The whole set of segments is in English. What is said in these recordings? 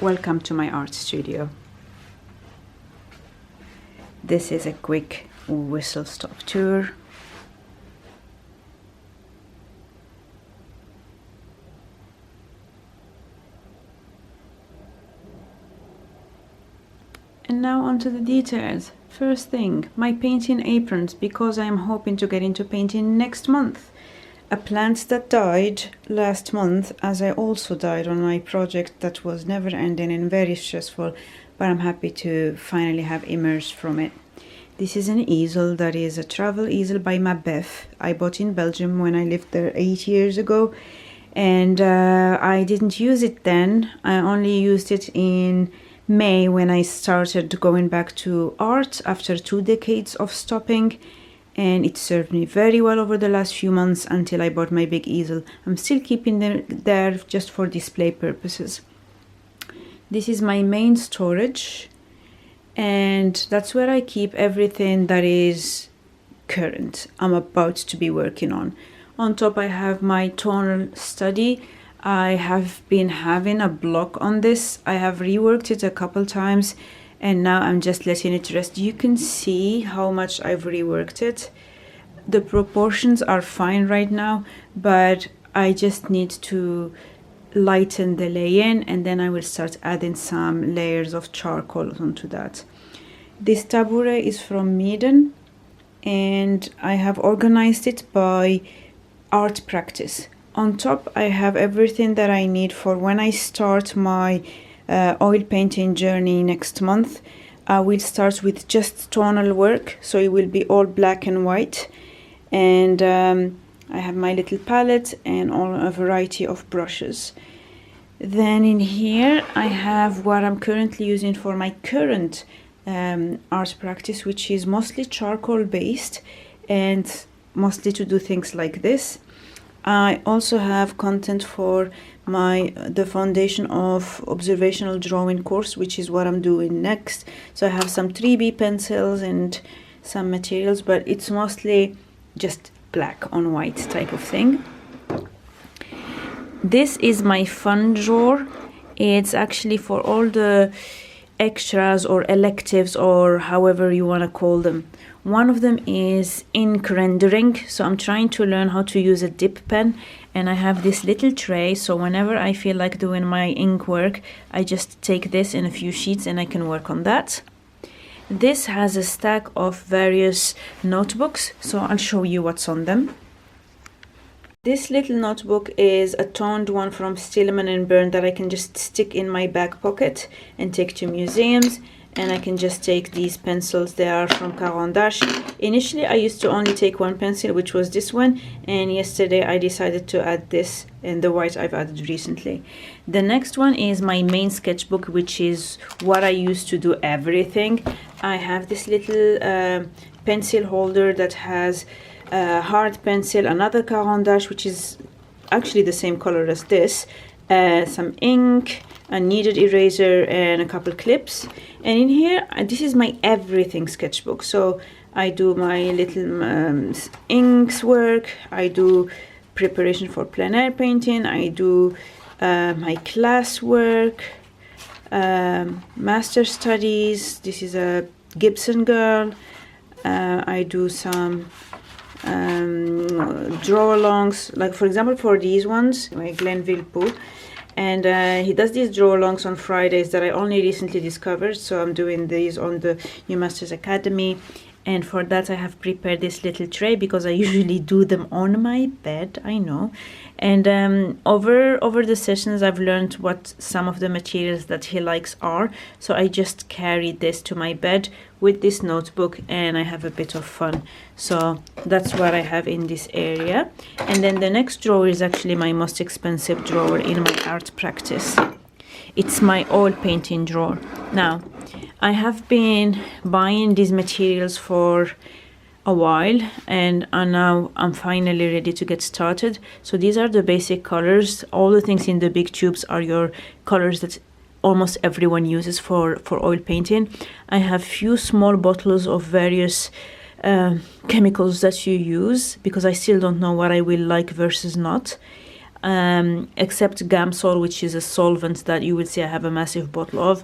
Welcome to my art studio. This is a quick whistle-stop tour. And now onto the details. First thing, my painting aprons, because I'm hoping to get into painting next month. A plant that died last month, as I also died on my project that was never ending and very stressful, but I'm happy to finally have emerged from it. This is an easel that is a travel easel by Mabef. I bought in Belgium when I lived there 8 years ago, and I didn't use it then. I only used it in May when I started going back to art after 2 decades of stopping. And it served me very well over the last few months until I bought my big easel. I'm still keeping them there just for display purposes. This is my main storage, and that's where I keep everything that is current, I'm about to be working on. On top I have my tonal study. I have been having a block on this. I have reworked it a couple times, and now I'm just letting it rest. You can see how much I've reworked it. The proportions are fine right now, but I just need to lighten the lay-in, and then I will start adding some layers of charcoal onto that. This tabouret is from Meeden, and I have organized it by art practice. On top I have everything that I need for when I start my oil painting journey next month. I will start with just tonal work, so it will be all black and white, and I have my little palette and a variety of brushes. Then in here I have what I'm currently using for my current art practice, which is mostly charcoal based and mostly to do things like this. I also have content for the foundation of observational drawing course, which is what I'm doing next. So I have some 3B pencils and some materials, but it's mostly just black on white type of thing. This is my fun drawer. It's actually for all the extras or electives or however you want to call them. One of them is ink rendering, so I'm trying to learn how to use a dip pen, and I have this little tray, so whenever I feel like doing my ink work, I just take this in a few sheets and I can work on that. This has a stack of various notebooks, so I'll show you what's on them. This little notebook is a toned one from Stillman & Byrne that I can just stick in my back pocket and take to museums. And I can just take these pencils. They are from Caran d'Ache. Initially I used to only take one pencil, which was this one, and yesterday I decided to add this, and the white I've added recently. The next one is my main sketchbook, which is what I use to do everything. I have this little pencil holder that has a hard pencil, another Caran d'Ache, which is actually the same color as this, some ink, a kneaded eraser, and a couple clips. And in here, this is my everything sketchbook. So I do my little inks work, I do preparation for plein air painting, I do my class work, master studies. This is a Gibson girl. I do some draw-alongs, like for example for these ones, my Glenville Pooh. And he does these draw-alongs on Fridays that I only recently discovered, so I'm doing these on the New Masters Academy. And for that I have prepared this little tray, because I usually do them on my bed, I know. And over the sessions I've learned what some of the materials that he likes are, so I just carry this to my bed with this notebook and I have a bit of fun. So that's what I have in this area. And then the next drawer is actually my most expensive drawer in my art practice. It's my oil painting drawer. Now, I have been buying these materials for a while, and now I'm finally ready to get started. So these are the basic colors. All the things in the big tubes are your colors that almost everyone uses for oil painting. I have few small bottles of various chemicals that you use, because I still don't know what I will like versus not. except Gamsol, which is a solvent that you will see I have a massive bottle of.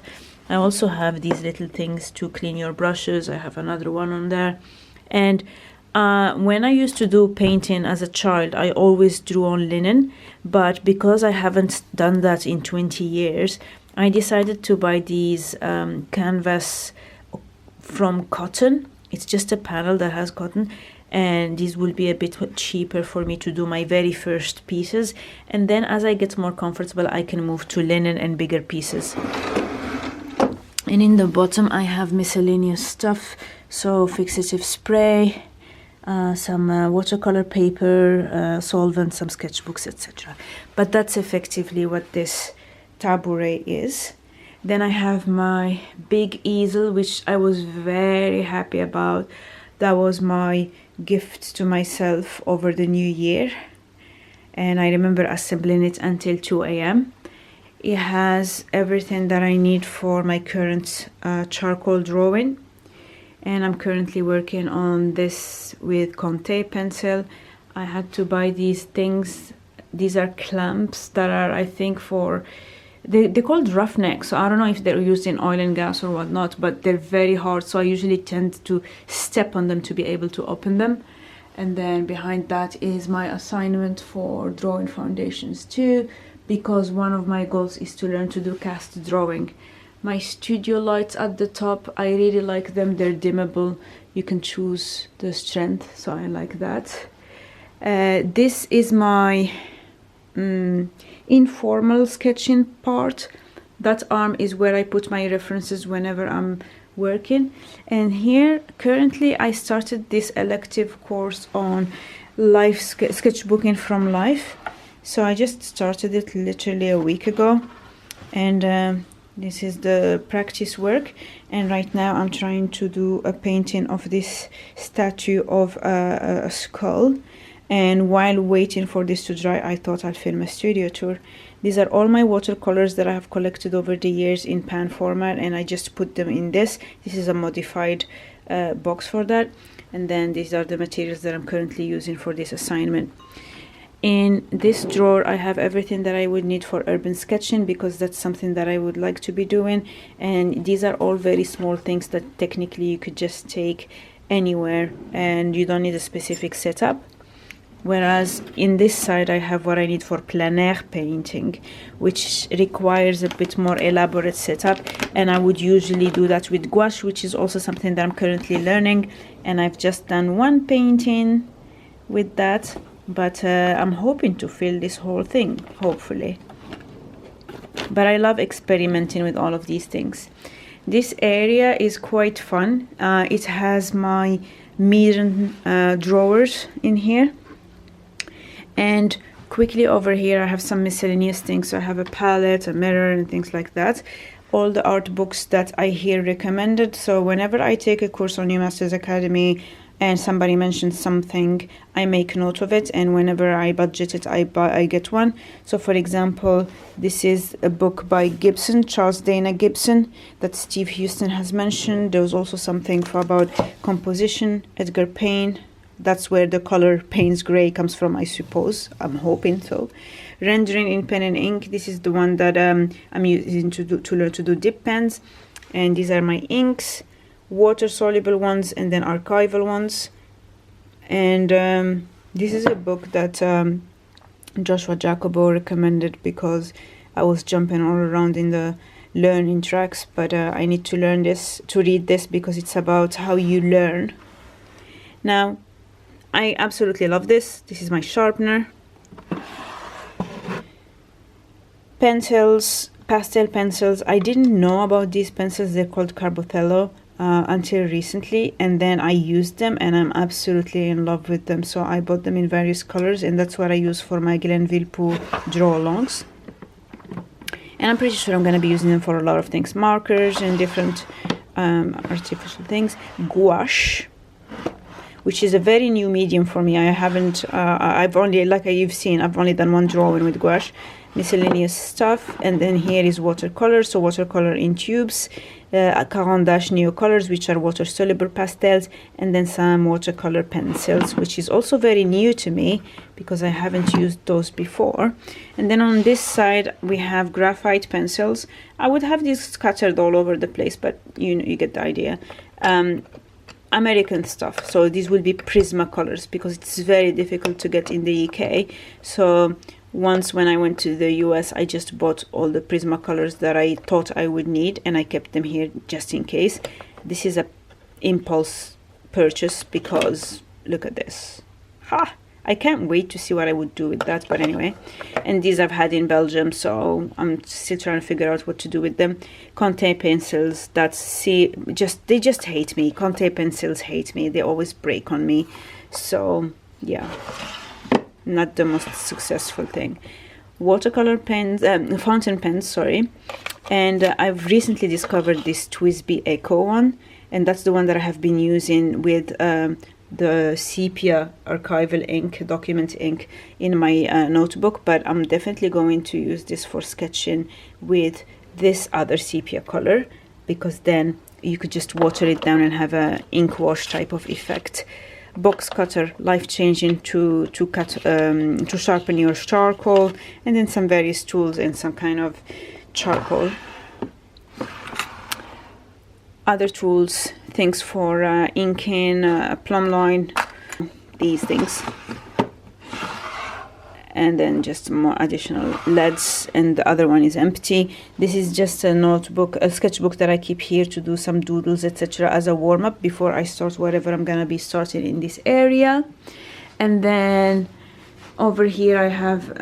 I also have these little things to clean your brushes. I have another one on there. And when I used to do painting as a child, I always drew on linen, but because I haven't done that in 20 years, I decided to buy these canvas from cotton. It's just a panel that has cotton, and these will be a bit cheaper for me to do my very first pieces, and then as I get more comfortable I can move to linen and bigger pieces. And in the bottom I have miscellaneous stuff, so fixative spray, some watercolor paper, solvent, some sketchbooks, etc. But that's effectively what this tabouret is. Then I have my big easel, which I was very happy about. That was my gift to myself over the new year, and I remember assembling it until 2 a.m. It has everything that I need for my current charcoal drawing, and I'm currently working on this with Conte pencil. I had to buy these things. These are clamps that are, I think, for they're called roughneck, so I don't know if they're used in oil and gas or whatnot, but they're very hard, so I usually tend to step on them to be able to open them. And then behind that is my assignment for drawing foundations too, because one of my goals is to learn to do cast drawing. My studio lights at the top, I really like them. They're dimmable, you can choose the strength, so I like that. This is my informal sketching part. That arm is where I put my references whenever I'm working. And here currently I started this elective course on life sketchbooking from life, so I just started it literally a week ago, and this is the practice work. And right now I'm trying to do a painting of this statue of a skull. And while waiting for this to dry, I thought I'd film a studio tour. These are all my watercolors that I have collected over the years in pan format, and I just put them in this. This is a modified box for that. And then these are the materials that I'm currently using for this assignment. In this drawer I have everything that I would need for urban sketching, because that's something that I would like to be doing. And these are all very small things that technically you could just take anywhere and you don't need a specific setup. Whereas in this side I have what I need for plein air painting, which requires a bit more elaborate setup, and I would usually do that with gouache, which is also something that I'm currently learning. And I've just done one painting with that, but I'm hoping to fill this whole thing, hopefully. But I love experimenting with all of these things. This area is quite fun. It has my Miren drawers in here. And quickly over here I have some miscellaneous things. So I have a palette, a mirror, and things like that. All the art books that I hear recommended. So whenever I take a course on New Masters Academy and somebody mentions something, I make note of it, and whenever I budget it, I get one. So for example, this is a book by Gibson, Charles Dana Gibson, that Steve Houston has mentioned. There was also something about composition, Edgar Payne. That's where the color Payne's Gray comes from, I suppose. I'm hoping so. Rendering in pen and ink. This is the one that I'm using to learn to do dip pens. And these are my inks, water soluble ones and then archival ones. And this is a book that Joshua Jacobo recommended, because I was jumping all around in the learning tracks, but I need to learn this, to read this, because it's about how you learn. Now I absolutely love this. This is my sharpener. Pencils, pastel pencils. I didn't know about these pencils. They're called Carbothello until recently, and then I used them and I'm absolutely in love with them. So I bought them in various colors, and that's what I use for my Glen Villepoux draw alongs. And I'm pretty sure I'm going to be using them for a lot of things. Markers and different artificial things. Gouache, which is a very new medium for me. I haven't, I've only, like you've seen, I've only done one drawing with gouache. miscellaneous stuff. And then here is watercolor, so watercolor in tubes, Caran d'Ache Neo colors, which are water soluble pastels, and then some watercolor pencils, which is also very new to me because I haven't used those before. And then on this side we have graphite pencils. I would have these scattered all over the place, but you get the idea. American stuff, so these will be Prismacolors because it's very difficult to get in the UK. So once when I went to the US, I just bought all the Prismacolors that I thought I would need, and I kept them here just in case. This is a impulse purchase because look at this. Ha! I can't wait to see what I would do with that, but anyway. And these I've had in Belgium, so I'm still trying to figure out what to do with them. Conte pencils, they just hate me. Conte pencils hate me. They always break on me. So, yeah. Not the most successful thing. Watercolor pens, fountain pens, sorry. And I've recently discovered this TWSBI Echo one, and that's the one that I have been using with the sepia archival ink, document ink in my notebook, but I'm definitely going to use this for sketching with this other sepia color, because then you could just water it down and have a ink wash type of effect. Box cutter, life-changing to sharpen your charcoal, and then some various tools and some kind of charcoal. Other tools, things for inking, plumb line, these things. And then just more additional leads, and the other one is empty. This is just a notebook, a sketchbook that I keep here to do some doodles, etc. as a warm-up before I start whatever I'm gonna be starting in this area. And then over here I have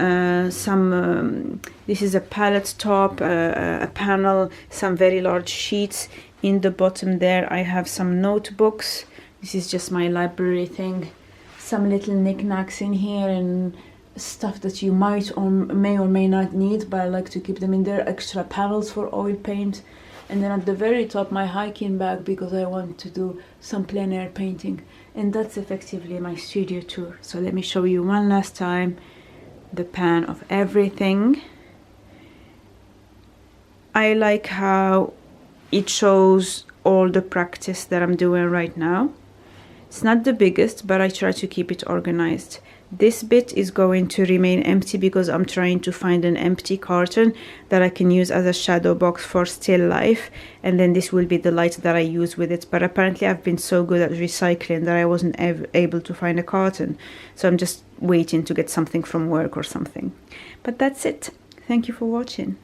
this is a palette top, a panel, some very large sheets. In the bottom there I have some notebooks. This is just my library thing. Some little knickknacks in here and stuff that you might or may not need, but I like to keep them in there. Extra panels for oil paint. And then at the very top my hiking bag, because I want to do some plein air painting. And that's effectively my studio tour. So let me show you one last time the pan of everything. I like how it shows all the practice that I'm doing right now. It's not the biggest, but I try to keep it organized. This bit is going to remain empty because I'm trying to find an empty carton that I can use as a shadow box for still life, and then this will be the light that I use with it. But apparently I've been so good at recycling that I wasn't able to find a carton, so I'm just waiting to get something from work or something. But that's it. Thank you for watching.